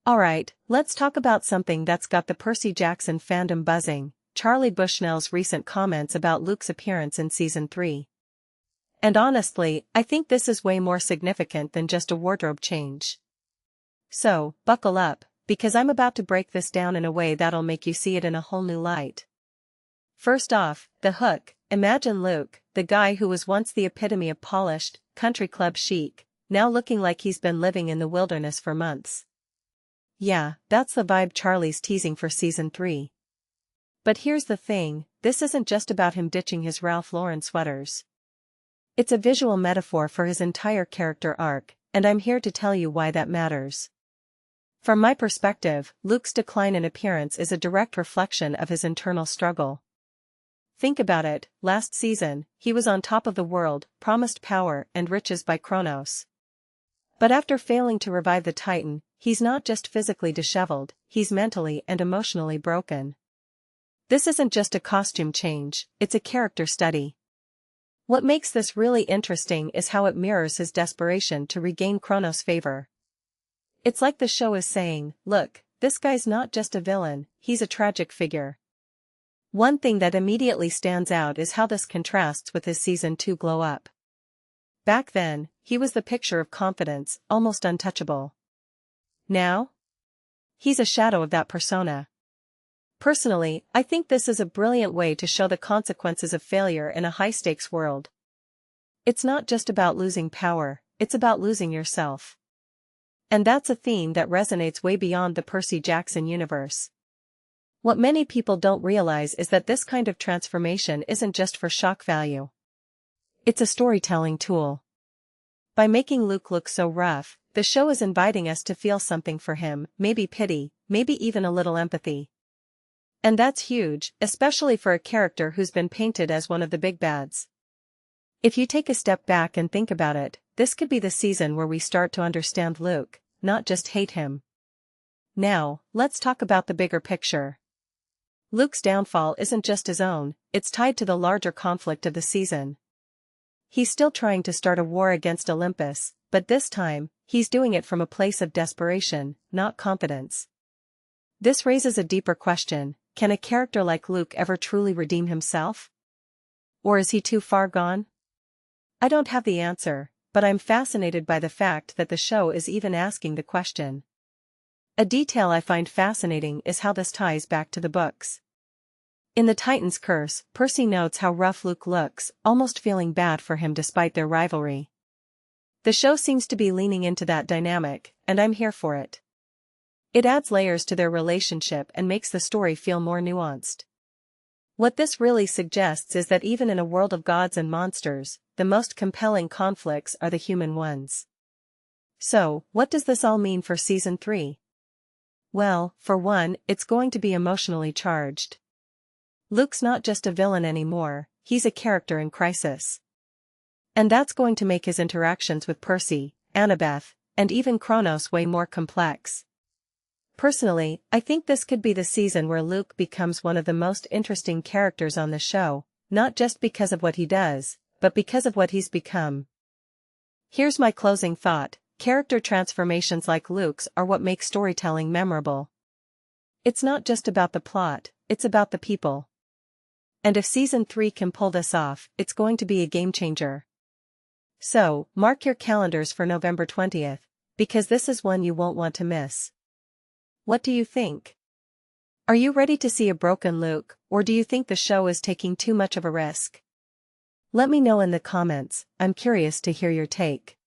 Alright, let's talk about something that's got the Percy Jackson fandom buzzing, Charlie Bushnell's recent comments about Luke's appearance in Season 3. And honestly, I think this is way more significant than just a wardrobe change. So, buckle up, because I'm about to break this down in a way that'll make you see it in a whole new light. First off, the hook. Imagine Luke, the guy who was once the epitome of polished, country club chic, now looking like he's been living in the wilderness for months. Yeah, that's the vibe Charlie's teasing for Season 3. But here's the thing, this isn't just about him ditching his Ralph Lauren sweaters. It's a visual metaphor for his entire character arc, and I'm here to tell you why that matters. From my perspective, Luke's decline in appearance is a direct reflection of his internal struggle. Think about it, last season, he was on top of the world, promised power and riches by Kronos. But after failing to revive the Titan, he's not just physically disheveled, he's mentally and emotionally broken. This isn't just a costume change, it's a character study. What makes this really interesting is how it mirrors his desperation to regain Kronos' favor. It's like the show is saying, look, this guy's not just a villain, he's a tragic figure. One thing that immediately stands out is how this contrasts with his Season 2 glow-up. Back then, he was the picture of confidence, almost untouchable. Now? He's a shadow of that persona. Personally, I think this is a brilliant way to show the consequences of failure in a high-stakes world. It's not just about losing power, it's about losing yourself. And that's a theme that resonates way beyond the Percy Jackson universe. What many people don't realize is that this kind of transformation isn't just for shock value. It's a storytelling tool. By making Luke look so rough, the show is inviting us to feel something for him, maybe pity, maybe even a little empathy. And that's huge, especially for a character who's been painted as one of the big bads. If you take a step back and think about it, this could be the season where we start to understand Luke, not just hate him. Now, let's talk about the bigger picture. Luke's downfall isn't just his own, it's tied to the larger conflict of the season. He's still trying to start a war against Olympus, but this time, he's doing it from a place of desperation, not confidence. This raises a deeper question, can a character like Luke ever truly redeem himself? Or is he too far gone? I don't have the answer, but I'm fascinated by the fact that the show is even asking the question. A detail I find fascinating is how this ties back to the books. In The Titan's Curse, Percy notes how rough Luke looks, almost feeling bad for him despite their rivalry. The show seems to be leaning into that dynamic, and I'm here for it. It adds layers to their relationship and makes the story feel more nuanced. What this really suggests is that even in a world of gods and monsters, the most compelling conflicts are the human ones. So, what does this all mean for Season 3? Well, for one, it's going to be emotionally charged. Luke's not just a villain anymore, he's a character in crisis. And that's going to make his interactions with Percy, Annabeth, and even Kronos way more complex. Personally, I think this could be the season where Luke becomes one of the most interesting characters on the show, not just because of what he does, but because of what he's become. Here's my closing thought, character transformations like Luke's are what make storytelling memorable. It's not just about the plot, it's about the people. And if Season 3 can pull this off, it's going to be a game-changer. So, mark your calendars for November 20th, because this is one you won't want to miss. What do you think? Are you ready to see a broken Luke, or do you think the show is taking too much of a risk? Let me know in the comments, I'm curious to hear your take.